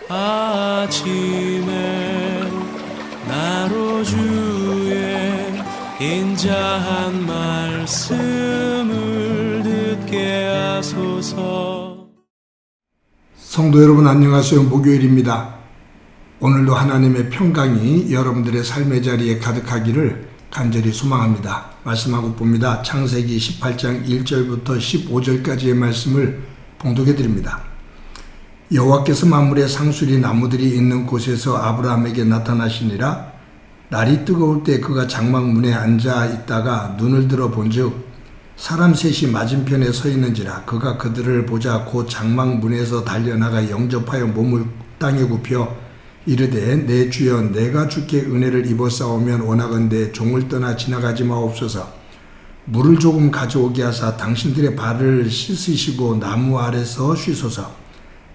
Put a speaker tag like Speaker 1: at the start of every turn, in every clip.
Speaker 1: 아침에 나로 주의 인자한 말씀을 듣게 하소서.
Speaker 2: 성도 여러분 안녕하세요. 목요일입니다. 오늘도 하나님의 평강이 여러분들의 삶의 자리에 가득하기를 간절히 소망합니다. 말씀하고 봅니다. 창세기 18장 1절부터 15절까지의 말씀을 봉독해 드립니다. 여호와께서 만물의 상수리 나무들이 있는 곳에서 아브라함에게 나타나시니라. 날이 뜨거울 때 그가 장막 문에 앉아 있다가 눈을 들어 본즉 사람 셋이 맞은편에 서 있는지라. 그가 그들을 보자 곧 장막 문에서 달려나가 영접하여 몸을 땅에 굽혀 이르되 내 주여 내가 주께 은혜를 입어 싸우면 원하건대 종을 떠나 지나가지 마옵소서. 물을 조금 가져오게 하사 당신들의 발을 씻으시고 나무 아래서 쉬소서.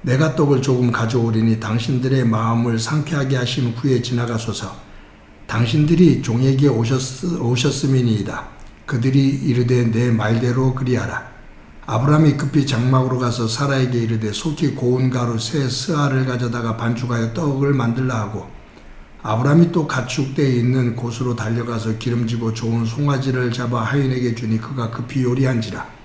Speaker 2: 내가 떡을 조금 가져오리니 당신들의 마음을 상쾌하게 하신 후에 지나가소서. 당신들이 종에게 오셨음이니이다. 그들이 이르되 내 말대로 그리하라. 아브라함이 급히 장막으로 가서 사라에게 이르되 속히 고운 가루 새 스아를 가져다가 반죽하여 떡을 만들라 하고, 아브라함이 또 가축대에 있는 곳으로 달려가서 기름지고 좋은 송아지를 잡아 하인에게 주니 그가 급히 요리한지라.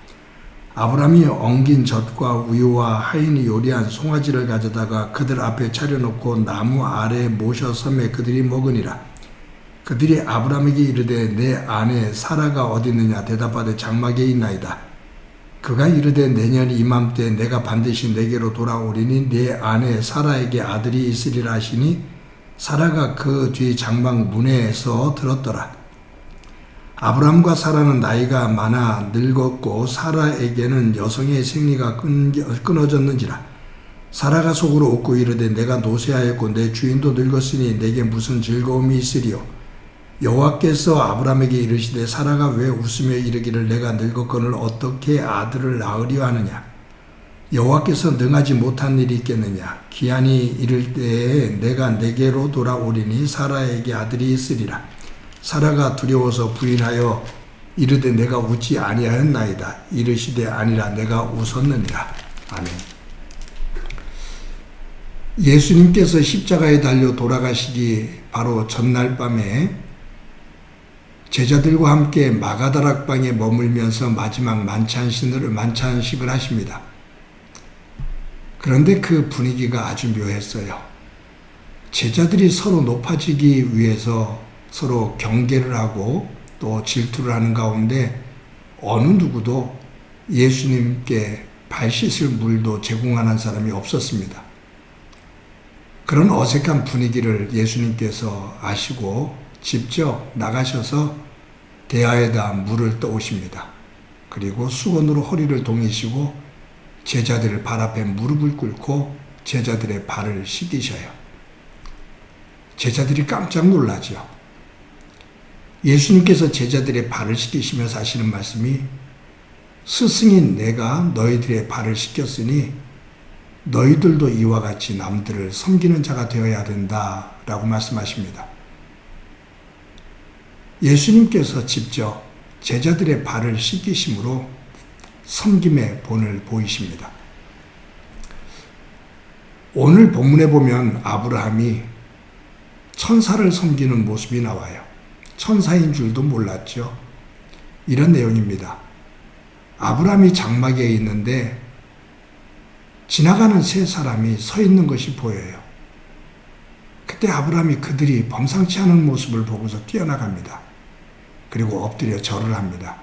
Speaker 2: 아브라함이 엉긴 젖과 우유와 하인이 요리한 송아지를 가져다가 그들 앞에 차려놓고 나무 아래에 모셔 섬에 그들이 먹으니라. 그들이 아브라함에게 이르되 내 아내 사라가 어디 있느냐 대답하되 장막에 있나이다. 그가 이르되 내년 이맘때 내가 반드시 내게로 돌아오리니 내 아내 사라에게 아들이 있으리라 하시니 사라가 그 뒤 장막 문에서 들었더라. 아브라함과 사라는 나이가 많아 늙었고 사라에게는 여성의 생리가 끊어졌는지라. 사라가 속으로 웃고 이르되 내가 노쇠하였고 내 주인도 늙었으니 내게 무슨 즐거움이 있으리요. 여호와께서 아브라함에게 이르시되 사라가 왜 웃으며 이르기를 내가 늙었거늘 어떻게 아들을 낳으려 하느냐. 여호와께서 능하지 못한 일이 있겠느냐. 기한이 이를 때에 내가 내게로 돌아오리니 사라에게 아들이 있으리라. 사라가 두려워서 부인하여 이르되 내가 웃지 아니하였나이다. 이르시되 아니라 내가 웃었느니라. 아멘. 예수님께서 십자가에 달려 돌아가시기 바로 전날 밤에 제자들과 함께 마가다락방에 머물면서 마지막 만찬식을 하십니다. 그런데 그 분위기가 아주 묘했어요. 제자들이 서로 높아지기 위해서 서로 경계를 하고 또 질투를 하는 가운데 어느 누구도 예수님께 발 씻을 물도 제공하는 사람이 없었습니다. 그런 어색한 분위기를 예수님께서 아시고 직접 나가셔서 대야에다 물을 떠오십니다. 그리고 수건으로 허리를 동이시고 제자들의 발 앞에 무릎을 꿇고 제자들의 발을 씻기셔요. 제자들이 깜짝 놀라죠. 예수님께서 제자들의 발을 씻기시면서 하시는 말씀이 스승인 내가 너희들의 발을 씻겼으니 너희들도 이와 같이 남들을 섬기는 자가 되어야 된다라고 말씀하십니다. 예수님께서 직접 제자들의 발을 씻기심으로 섬김의 본을 보이십니다. 오늘 본문에 보면 아브라함이 천사를 섬기는 모습이 나와요. 천사인 줄도 몰랐죠. 이런 내용입니다. 아브라함이 장막에 있는데 지나가는 세 사람이 서 있는 것이 보여요. 그때 아브라함이 그들이 범상치 않은 모습을 보고서 뛰어나갑니다. 그리고 엎드려 절을 합니다.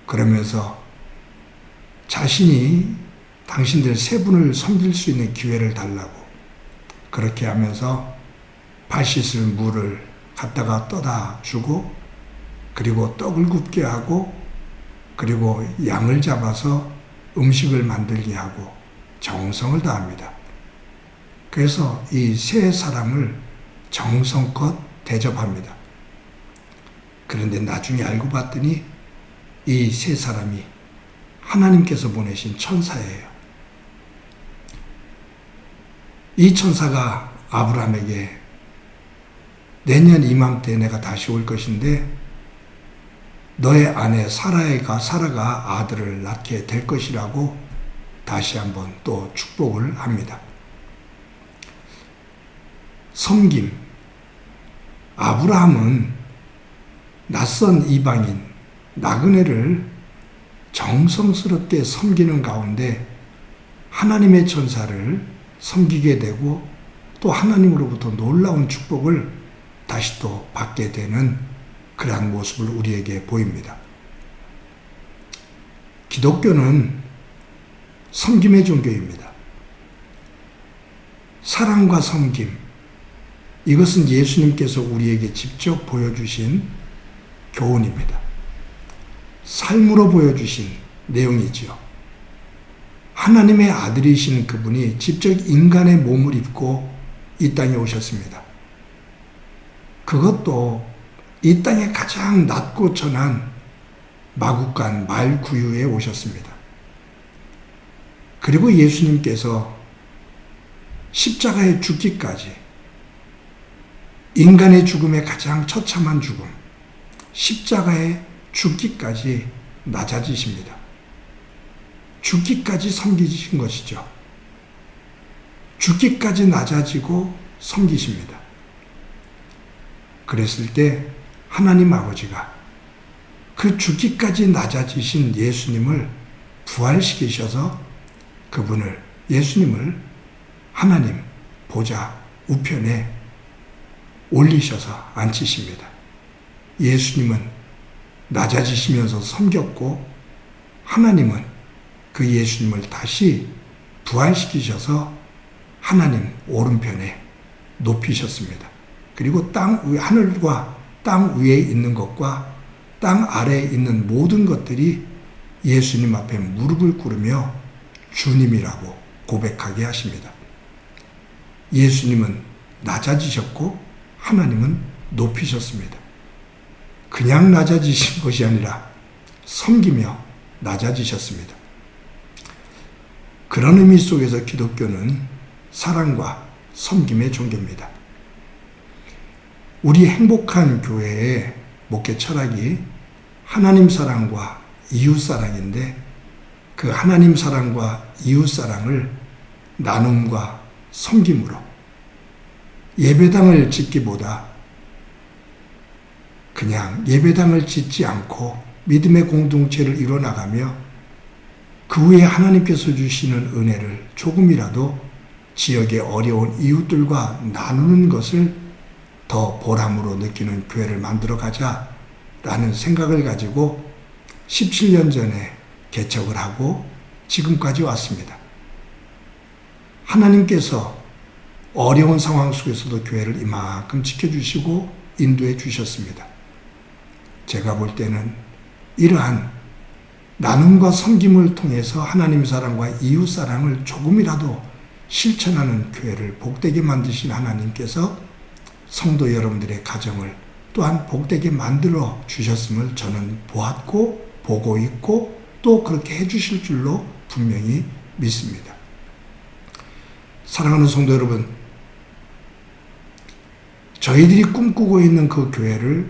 Speaker 2: 그러면서 자신이 당신들 세 분을 섬길 수 있는 기회를 달라고 그렇게 하면서 발 씻을 물을 갖다가 떠다 주고 그리고 떡을 굽게 하고 그리고 양을 잡아서 음식을 만들게 하고 정성을 다합니다. 그래서 이 세 사람을 정성껏 대접합니다. 그런데 나중에 알고 봤더니 이 세 사람이 하나님께서 보내신 천사예요. 이 천사가 아브라함에게 내년 이맘때 내가 다시 올 것인데 너의 아내 사라가 아들을 낳게 될 것이라고 다시 한번 또 축복을 합니다. 섬김. 아브라함은 낯선 이방인 나그네를 정성스럽게 섬기는 가운데 하나님의 천사를 섬기게 되고 또 하나님으로부터 놀라운 축복을 다시 또 받게 되는 그러한 모습을 우리에게 보입니다. 기독교는 섬김의 종교입니다. 사랑과 섬김, 이것은 예수님께서 우리에게 직접 보여주신 교훈입니다. 삶으로 보여주신 내용이지요. 하나님의 아들이신 그분이 직접 인간의 몸을 입고 이 땅에 오셨습니다. 그것도 이 땅에 가장 낮고 천한 마국간 말구유에 오셨습니다. 그리고 예수님께서 십자가에 죽기까지 인간의 죽음의 가장 처참한 죽음, 십자가에 죽기까지 낮아지십니다. 죽기까지 섬기신 것이죠. 죽기까지 낮아지고 섬기십니다. 그랬을 때 하나님 아버지가 그 죽기까지 낮아지신 예수님을 부활시키셔서 그분을, 예수님을 하나님 보좌 우편에 올리셔서 앉히십니다. 예수님은 낮아지시면서 섬겼고 하나님은 그 예수님을 다시 부활시키셔서 하나님 오른편에 높이셨습니다. 그리고 땅 위, 하늘과 땅 위에 있는 것과 땅 아래에 있는 모든 것들이 예수님 앞에 무릎을 꿇으며 주님이라고 고백하게 하십니다. 예수님은 낮아지셨고 하나님은 높이셨습니다. 그냥 낮아지신 것이 아니라 섬기며 낮아지셨습니다. 그런 의미 속에서 기독교는 사랑과 섬김의 종교입니다. 우리 행복한 교회의 목회 철학이 하나님 사랑과 이웃 사랑인데 그 하나님 사랑과 이웃 사랑을 나눔과 섬김으로 예배당을 짓기보다 그냥 예배당을 짓지 않고 믿음의 공동체를 이뤄나가며 그 후에 하나님께서 주시는 은혜를 조금이라도 지역의 어려운 이웃들과 나누는 것을 더 보람으로 느끼는 교회를 만들어 가자라는 생각을 가지고 17년 전에 개척을 하고 지금까지 왔습니다. 하나님께서 어려운 상황 속에서도 교회를 이만큼 지켜주시고 인도해 주셨습니다. 제가 볼 때는 이러한 나눔과 섬김을 통해서 하나님 사랑과 이웃 사랑을 조금이라도 실천하는 교회를 복되게 만드신 하나님께서 성도 여러분들의 가정을 또한 복되게 만들어 주셨음을 저는 보았고 보고 있고 또 그렇게 해주실 줄로 분명히 믿습니다. 사랑하는 성도 여러분, 저희들이 꿈꾸고 있는 그 교회를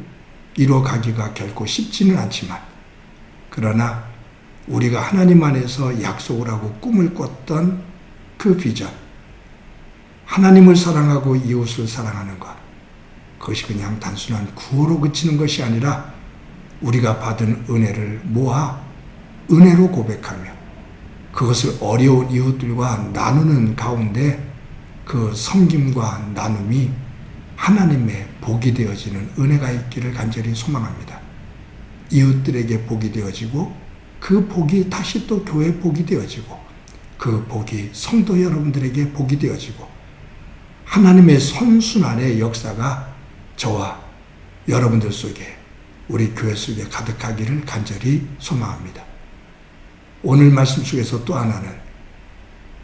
Speaker 2: 이뤄가기가 결코 쉽지는 않지만 그러나 우리가 하나님 안에서 약속을 하고 꿈을 꿨던 그 비전, 하나님을 사랑하고 이웃을 사랑하는 것, 그것이 그냥 단순한 구호로 그치는 것이 아니라 우리가 받은 은혜를 모아 은혜로 고백하며 그것을 어려운 이웃들과 나누는 가운데 그 섬김과 나눔이 하나님의 복이 되어지는 은혜가 있기를 간절히 소망합니다. 이웃들에게 복이 되어지고 그 복이 다시 또 교회 복이 되어지고 그 복이 성도 여러분들에게 복이 되어지고 하나님의 선순환의 역사가 저와 여러분들 속에 우리 교회 속에 가득하기를 간절히 소망합니다. 오늘 말씀 속에서 또 하나는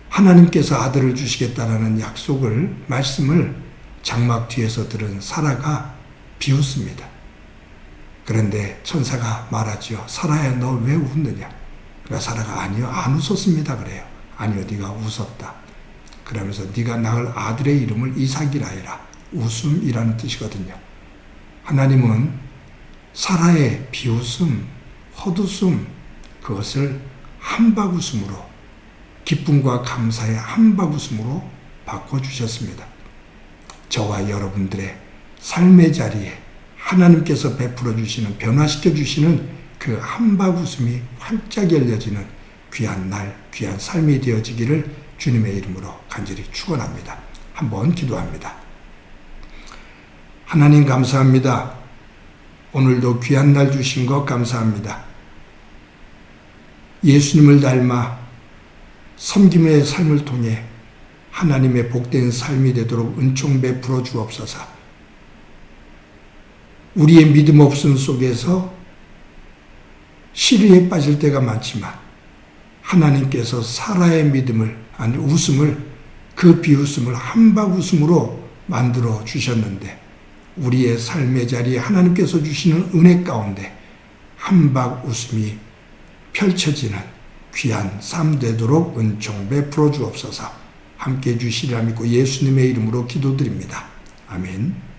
Speaker 2: 하나님께서 아들을 주시겠다라는 약속을 말씀을 장막 뒤에서 들은 사라가 비웃습니다. 그런데 천사가 말하지요. 사라야 너 왜 웃느냐? 그러니까 사라가 아니요 안 웃었습니다 그래요. 아니요 네가 웃었다. 그러면서 네가 낳을 아들의 이름을 이삭이라 해라. 웃음이라는 뜻이거든요. 하나님은 사라의 비웃음, 헛웃음 그것을 한박웃음으로 기쁨과 감사의 한박웃음으로 바꿔주셨습니다. 저와 여러분들의 삶의 자리에 하나님께서 베풀어 주시는, 변화시켜 주시는 그 한박 웃음이 활짝 열려지는 귀한 날, 귀한 삶이 되어지기를 주님의 이름으로 간절히 축원합니다. 한번 기도합니다. 하나님 감사합니다. 오늘도 귀한 날 주신 것 감사합니다. 예수님을 닮아 섬김의 삶을 통해 하나님의 복된 삶이 되도록 은총 베풀어 주옵소서. 우리의 믿음 없음 속에서 시리에 빠질 때가 많지만 하나님께서 사라의 믿음을, 아니 웃음을, 그 비웃음을 한박 웃음으로 만들어 주셨는데 우리의 삶의 자리에 하나님께서 주시는 은혜 가운데 한박 웃음이 펼쳐지는 귀한 삶 되도록 은총 베풀어 주옵소서. 함께 주시리라 믿고 예수님의 이름으로 기도드립니다. 아멘.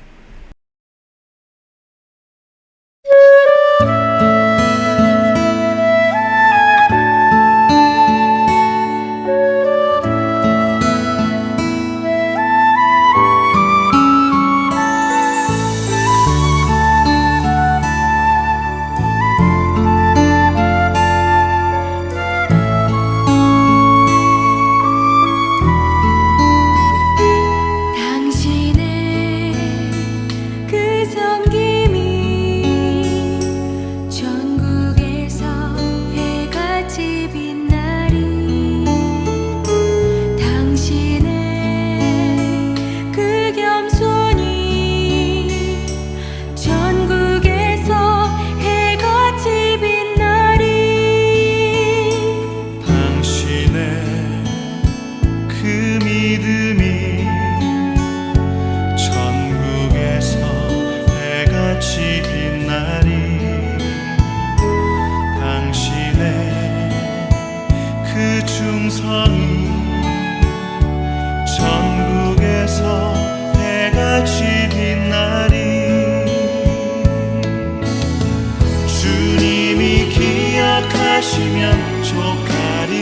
Speaker 1: 충성이 전국에서 해같이 빛나리. 주님이 기억하시면 족하리.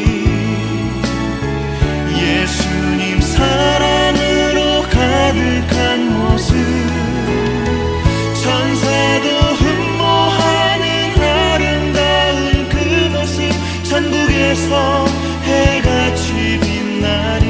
Speaker 1: 예수님 사랑으로 가득한 모습, 천사도 흠모하는 아름다운 그 모습, 전국에서 해같이 빛나리.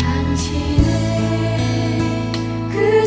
Speaker 3: 당신의 그